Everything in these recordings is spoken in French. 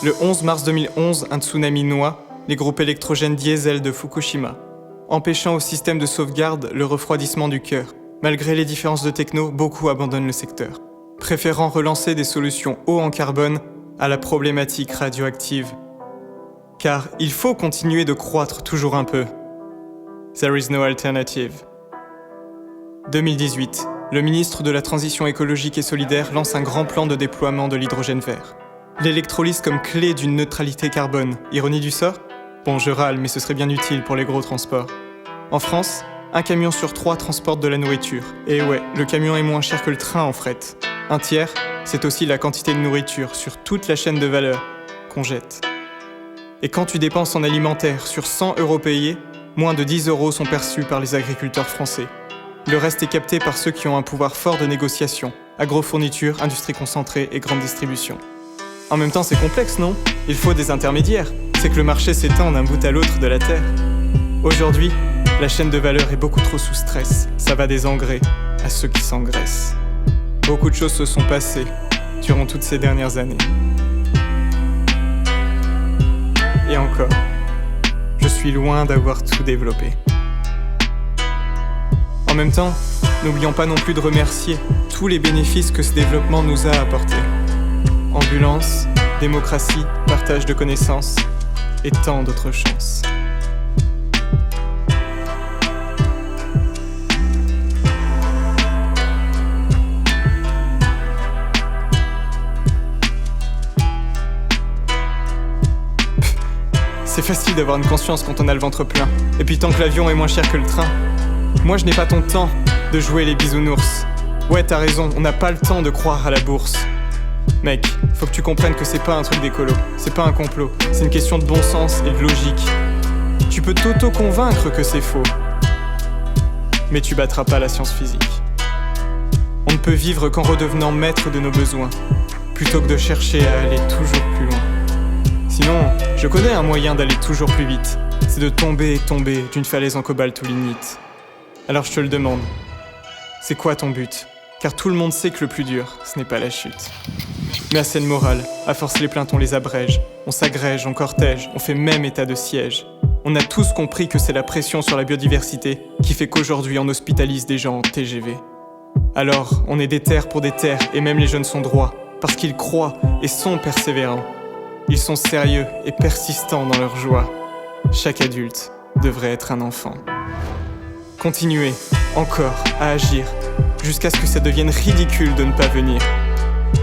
Le 11 mars 2011, un tsunami noie les groupes électrogènes diesel de Fukushima, empêchant au système de sauvegarde le refroidissement du cœur. Malgré les différences de techno, beaucoup abandonnent le secteur, préférant relancer des solutions haut en carbone à la problématique radioactive. Car il faut continuer de croître toujours un peu. There is no alternative. 2018, le ministre de la Transition écologique et solidaire lance un grand plan de déploiement de l'hydrogène vert. L'électrolyse comme clé d'une neutralité carbone. Ironie du sort ? Bon, je râle, mais ce serait bien utile pour les gros transports. En France, 1 camion sur 3 transporte de la nourriture. Et ouais, le camion est moins cher que le train en fret. 1/3, c'est aussi la quantité de nourriture sur toute la chaîne de valeur qu'on jette. Et quand tu dépenses en alimentaire sur 100 € payés, moins de 10 € sont perçus par les agriculteurs français. Le reste est capté par ceux qui ont un pouvoir fort de négociation, agrofourniture, industrie concentrée et grande distribution. En même temps, c'est complexe, non ? Il faut des intermédiaires. C'est que le marché s'étend d'un bout à l'autre de la Terre. Aujourd'hui, la chaîne de valeur est beaucoup trop sous stress. Ça va des engrais à ceux qui s'engraissent. Beaucoup de choses se sont passées durant toutes ces dernières années. Et encore, je suis loin d'avoir tout développé. En même temps, n'oublions pas non plus de remercier tous les bénéfices que ce développement nous a apportés. Ambulance, démocratie, partage de connaissances et tant d'autres chances. C'est facile d'avoir une conscience quand on a le ventre plein. Et puis tant que l'avion est moins cher que le train. Moi je n'ai pas ton temps de jouer les bisounours. Ouais, t'as raison, on n'a pas le temps de croire à la bourse. Mec, faut que tu comprennes que c'est pas un truc d'écolo, c'est pas un complot, c'est une question de bon sens et de logique. Tu peux t'auto-convaincre que c'est faux, mais tu battras pas la science physique. On ne peut vivre qu'en redevenant maître de nos besoins, plutôt que de chercher à aller toujours plus loin. Sinon, je connais un moyen d'aller toujours plus vite, c'est de tomber et tomber d'une falaise en cobalt ou lignite. Alors je te le demande, c'est quoi ton but ? Car tout le monde sait que le plus dur, ce n'est pas la chute. Mais à scène morale, à force les plaintes on les abrège, on s'agrège, on cortège, on fait même état de siège. On a tous compris que c'est la pression sur la biodiversité qui fait qu'aujourd'hui on hospitalise des gens en TGV. Alors, on est des terres pour des terres et même les jeunes sont droits, parce qu'ils croient et sont persévérants. Ils sont sérieux et persistants dans leur joie. Chaque adulte devrait être un enfant. Continuez, encore, à agir, jusqu'à ce que ça devienne ridicule de ne pas venir.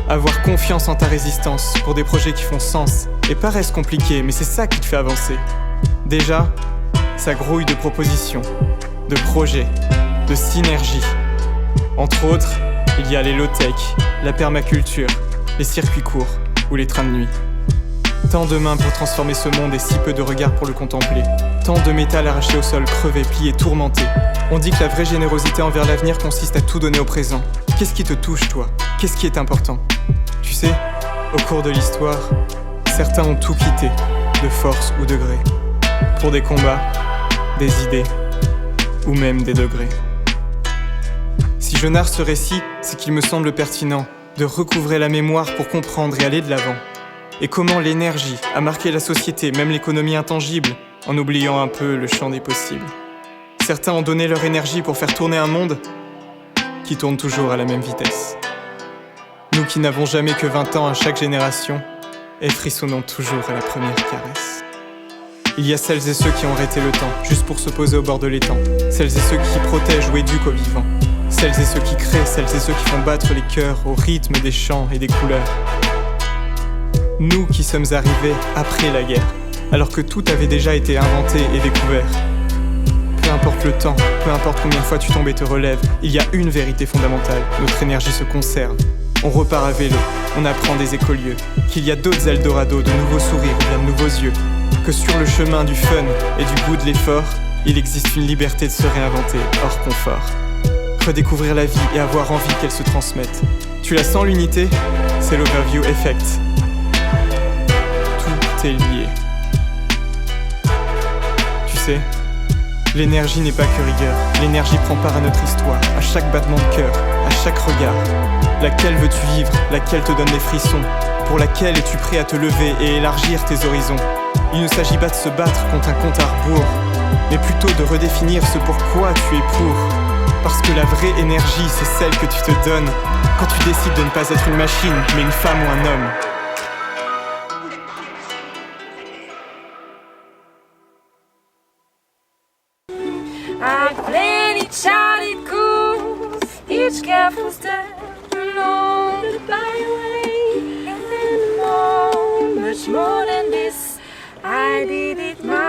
Avoir confiance en ta résistance pour des projets qui font sens et paraissent compliqués, mais c'est ça qui te fait avancer. Déjà, ça grouille de propositions, de projets, de synergies. Entre autres, il y a les low-tech, la permaculture, les circuits courts ou les trains de nuit. Tant de mains pour transformer ce monde et si peu de regards pour le contempler. Tant de métal arraché au sol, crevé, plié, tourmenté. On dit que la vraie générosité envers l'avenir consiste à tout donner au présent. Qu'est-ce qui te touche, toi ? Qu'est-ce qui est important ? Tu sais, au cours de l'histoire, certains ont tout quitté, de force ou de gré, pour des combats, des idées, ou même des degrés. Si je narre ce récit, c'est qu'il me semble pertinent de recouvrer la mémoire pour comprendre et aller de l'avant. Et comment l'énergie a marqué la société, même l'économie intangible, en oubliant un peu le champ des possibles. Certains ont donné leur énergie pour faire tourner un monde qui tourne toujours à la même vitesse. Nous qui n'avons jamais que 20 ans à chaque génération, et frissonnons toujours à la première caresse. Il y a celles et ceux qui ont arrêté le temps, juste pour se poser au bord de l'étang. Celles et ceux qui protègent ou éduquent aux vivants. Celles et ceux qui créent, celles et ceux qui font battre les cœurs au rythme des chants et des couleurs. Nous qui sommes arrivés après la guerre, alors que tout avait déjà été inventé et découvert. Peu importe le temps, peu importe combien de fois tu tombes et te relèves, il y a une vérité fondamentale, notre énergie se conserve. On repart à vélo, on apprend des écolieux, qu'il y a d'autres Eldorado, de nouveaux sourires, bien de nouveaux yeux, que sur le chemin du fun et du goût de l'effort, il existe une liberté de se réinventer hors confort. Redécouvrir la vie et avoir envie qu'elle se transmette. Tu la sens l'unité ? C'est l'Overview Effect. Tout est lié. Tu sais, l'énergie n'est pas que rigueur. L'énergie prend part à notre histoire, à chaque battement de cœur, à chaque regard. Laquelle veux-tu vivre ? Laquelle te donne des frissons ? Pour laquelle es-tu prêt à te lever et élargir tes horizons? Il ne s'agit pas de se battre contre un compte à rebours, mais plutôt de redéfinir ce pourquoi tu es pour. Parce que la vraie énergie, c'est celle que tu te donnes quand tu décides de ne pas être une machine, mais une femme ou un homme. I've plenty charted course, each careful step along the byway, and more, much more than this. I did it my